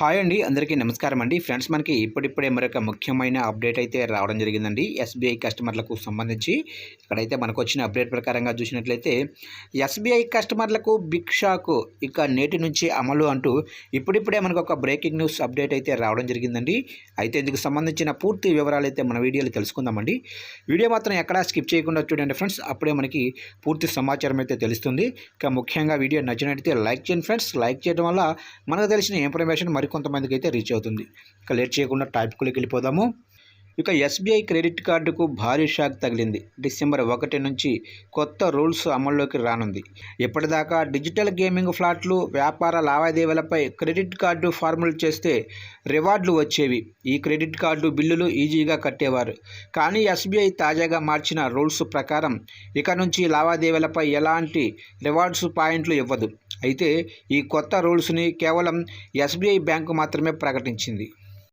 Hi అండి, అందరికీ నమస్కారం అండి. ఫ్రెండ్స్, మనకి ఇప్పుడిప్పుడే మరొక ముఖ్యమైన అప్డేట్ అయితే రావడం జరిగిందండి. ఎస్బీఐ కస్టమర్లకు సంబంధించి ఇక్కడైతే మనకు వచ్చిన అప్డేట్ ప్రకారంగా చూసినట్లయితే ఎస్బీఐ కస్టమర్లకు బిగ్ షాక్ ఇక నేటి నుంచి అమలు అంటూ ఇప్పుడిప్పుడే మనకు ఒక బ్రేకింగ్ న్యూస్ అప్డేట్ అయితే రావడం జరిగిందండి. అయితే ఇందుకు సంబంధించిన పూర్తి వివరాలు అయితే మన వీడియోలో తెలుసుకుందామండి. వీడియో మాత్రం ఎక్కడా స్కిప్ చేయకుండా చూడండి ఫ్రెండ్స్, అప్పుడే మనకి పూర్తి సమాచారం అయితే తెలుస్తుంది. ఇక ముఖ్యంగా వీడియో నచ్చినట్లయితే లైక్ చేయండి ఫ్రెండ్స్. లైక్ చేయడం వల్ల మనకు తెలిసిన ఇన్ఫర్మేషన్ మరికొంతమందికి అయితే రీచ్ అవుతుంది. ఇక లేట్ చేయకుండా టాపిక్లోకి వెళ్ళిపోదాము. ఇక ఎస్బీఐ క్రెడిట్ కార్డుకు భారీ షాక్ తగిలింది. డిసెంబర్ 1 నుంచి కొత్త రూల్స్ అమల్లోకి రానుంది. ఇప్పటిదాకా డిజిటల్ గేమింగ్ ఫ్లాట్లు, వ్యాపార లావాదేవీలపై క్రెడిట్ కార్డు ఫార్ములు చేస్తే రివార్డులు వచ్చేవి. ఈ క్రెడిట్ కార్డు బిల్లులు ఈజీగా కట్టేవారు. కానీ ఎస్బీఐ తాజాగా మార్చిన రూల్స్ ప్రకారం ఇక నుంచి లావాదేవీలపై ఎలాంటి రివార్డ్స్ పాయింట్లు ఇవ్వదు. అయితే ఈ కొత్త రూల్స్ని కేవలం ఎస్బీఐ బ్యాంకు మాత్రమే ప్రకటించింది.